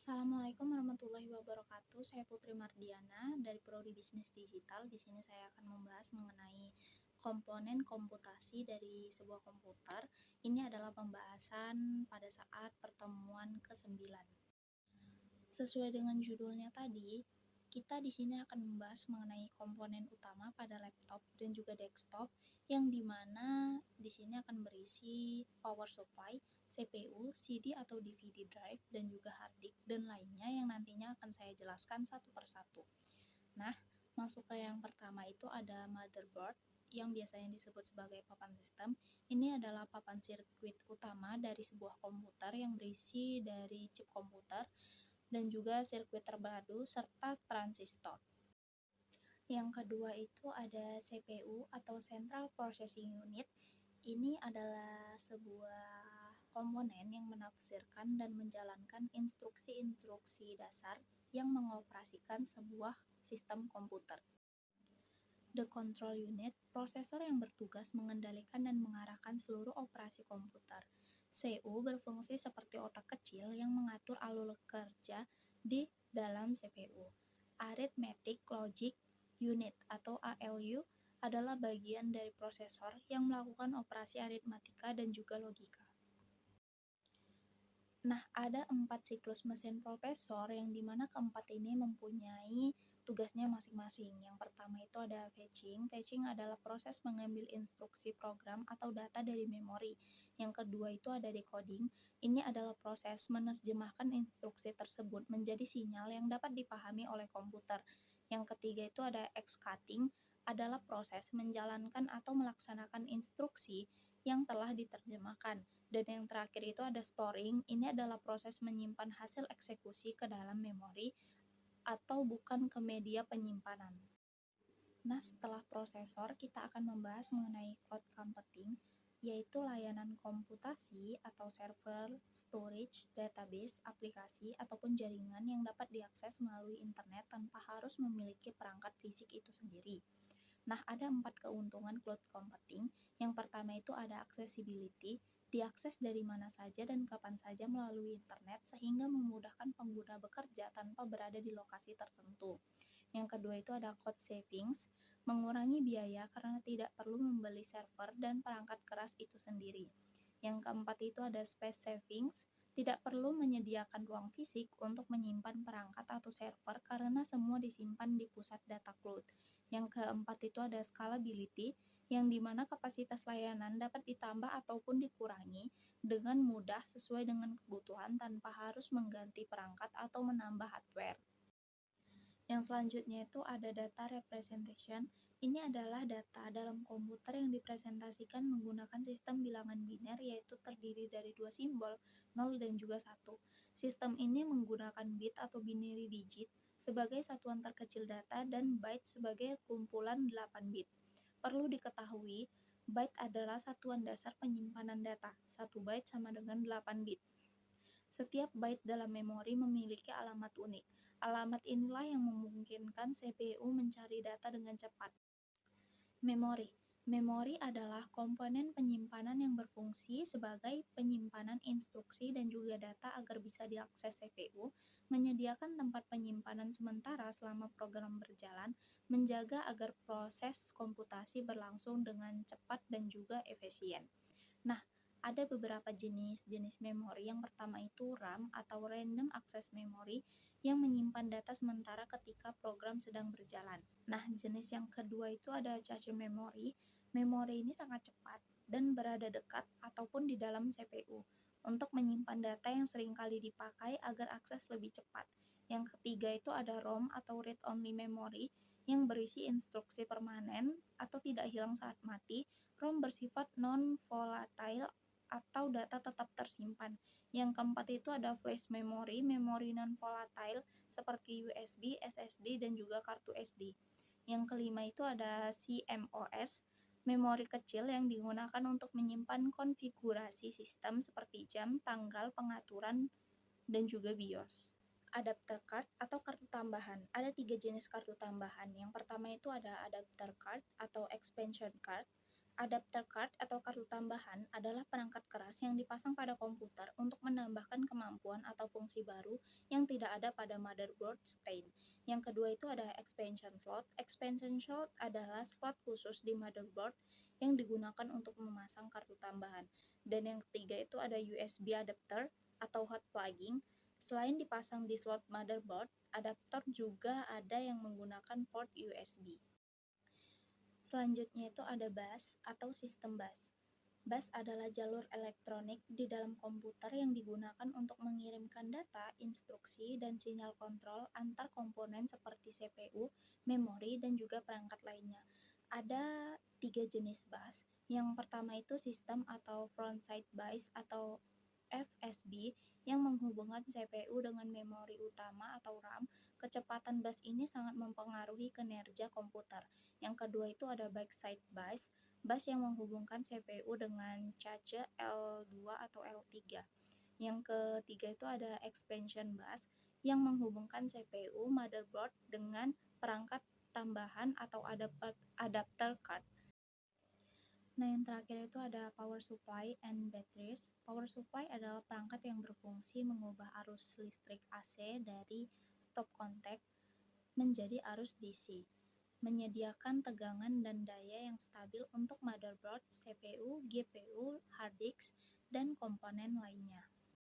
Assalamualaikum warahmatullahi wabarakatuh. Saya Putri Mardiana dari Prodi Bisnis Digital. Di sini saya akan membahas mengenai komponen komputasi dari sebuah komputer. Ini adalah pembahasan pada saat pertemuan ke-9. Sesuai dengan judulnya tadi, kita di sini akan membahas mengenai komponen utama pada laptop dan juga desktop yang dimana di sini akan berisi power supply, CPU, CD atau DVD drive dan juga hard disk dan lainnya yang nantinya akan saya jelaskan satu persatu. Nah, masuk ke yang pertama itu ada motherboard yang biasanya disebut sebagai papan sistem. Ini adalah papan sirkuit utama dari sebuah komputer yang berisi dari chip komputer dan juga sirkuit terpadu serta transistor. Yang kedua itu ada CPU atau Central Processing Unit. Ini adalah sebuah komponen yang menafsirkan dan menjalankan instruksi-instruksi dasar yang mengoperasikan sebuah sistem komputer. The Control Unit, prosesor yang bertugas mengendalikan dan mengarahkan seluruh operasi komputer. CPU berfungsi seperti otak kecil yang mengatur alur kerja di dalam CPU. Arithmetic Logic Unit atau ALU adalah bagian dari prosesor yang melakukan operasi aritmatika dan juga logika. Nah, ada 4 siklus mesin prosesor yang dimana keempat ini mempunyai tugasnya masing-masing. Yang pertama itu ada fetching. Fetching adalah proses mengambil instruksi program atau data dari memori. Yang kedua itu ada decoding. Ini adalah proses menerjemahkan instruksi tersebut menjadi sinyal yang dapat dipahami oleh komputer. Yang ketiga itu ada excoding, adalah proses menjalankan atau melaksanakan instruksi yang telah diterjemahkan. Dan yang terakhir itu ada storing, ini adalah proses menyimpan hasil eksekusi ke dalam memori atau bukan ke media penyimpanan. Nah, setelah prosesor, kita akan membahas mengenai cloud computing, yaitu layanan komputasi atau server, storage, database, aplikasi, ataupun jaringan yang dapat diakses melalui internet tanpa harus memiliki perangkat fisik itu sendiri. Nah, ada 4 keuntungan cloud computing. Yang pertama itu ada accessibility, diakses dari mana saja dan kapan saja melalui internet sehingga memudahkan pengguna bekerja tanpa berada di lokasi tertentu. Yang kedua itu ada cost savings, mengurangi biaya karena tidak perlu membeli server dan perangkat keras itu sendiri. Yang keempat itu ada space savings, tidak perlu menyediakan ruang fisik untuk menyimpan perangkat atau server karena semua disimpan di pusat data cloud. Yang keempat itu ada scalability, yang dimana kapasitas layanan dapat ditambah ataupun dikurangi dengan mudah sesuai dengan kebutuhan tanpa harus mengganti perangkat atau menambah hardware. Yang selanjutnya itu ada data representation. Ini adalah data dalam komputer yang dipresentasikan menggunakan sistem bilangan biner, yaitu terdiri dari 2 simbol, 0 dan juga 1. Sistem ini menggunakan bit atau binary digit sebagai satuan terkecil data dan byte sebagai kumpulan 8 bit. Perlu diketahui, byte adalah satuan dasar penyimpanan data. 1 byte sama dengan 8 bit. Setiap byte dalam memori memiliki alamat unik. Alamat inilah yang memungkinkan CPU mencari data dengan cepat. Memori. Memori adalah komponen penyimpanan yang berfungsi sebagai penyimpanan instruksi dan juga data agar bisa diakses CPU, menyediakan tempat penyimpanan sementara selama program berjalan, menjaga agar proses komputasi berlangsung dengan cepat dan juga efisien. Nah, ada beberapa jenis memori. Yang pertama itu RAM atau Random Access Memory yang menyimpan data sementara ketika program sedang berjalan. Nah, jenis yang kedua itu ada cache memory. Memori ini sangat cepat dan berada dekat ataupun di dalam CPU untuk menyimpan data yang seringkali dipakai agar akses lebih cepat. Yang ketiga itu ada ROM atau Read Only Memory yang berisi instruksi permanen atau tidak hilang saat mati. ROM bersifat non-volatile atau data tetap tersimpan. Yang keempat itu ada flash memory, memori non-volatile seperti USB, SSD, dan juga kartu SD. Yang kelima itu ada CMOS, memori kecil yang digunakan untuk menyimpan konfigurasi sistem seperti jam, tanggal, pengaturan, dan juga BIOS. Adapter card atau kartu tambahan. Ada 3 jenis kartu tambahan. Yang pertama itu ada adapter card atau expansion card. Adapter card atau kartu tambahan adalah perangkat keras yang dipasang pada komputer untuk menambahkan kemampuan atau fungsi baru yang tidak ada pada motherboard stain. Yang kedua itu ada expansion slot. Expansion slot adalah slot khusus di motherboard yang digunakan untuk memasang kartu tambahan. Dan yang ketiga itu ada USB adapter atau hot plugging. Selain dipasang di slot motherboard, adapter juga ada yang menggunakan port USB. Selanjutnya itu ada bus atau sistem bus. Bus adalah jalur elektronik di dalam komputer yang digunakan untuk mengirimkan data, instruksi, dan sinyal kontrol antar komponen seperti CPU, memori, dan juga perangkat lainnya. Ada 3 jenis bus. Yang pertama itu sistem atau frontside bus atau FSB yang menghubungkan CPU dengan memori utama atau RAM. Kecepatan bus ini sangat mempengaruhi kinerja komputer. Yang kedua itu ada backside bus, bus yang menghubungkan CPU dengan cache L2 atau L3. Yang ketiga itu ada expansion bus yang menghubungkan CPU, motherboard dengan perangkat tambahan atau adapter card. Nah, yang terakhir itu ada power supply and batteries. Power supply adalah perangkat yang berfungsi mengubah arus listrik AC dari stop kontak menjadi arus DC, menyediakan tegangan dan daya yang stabil untuk motherboard, CPU, GPU, hard disk, dan komponen lainnya.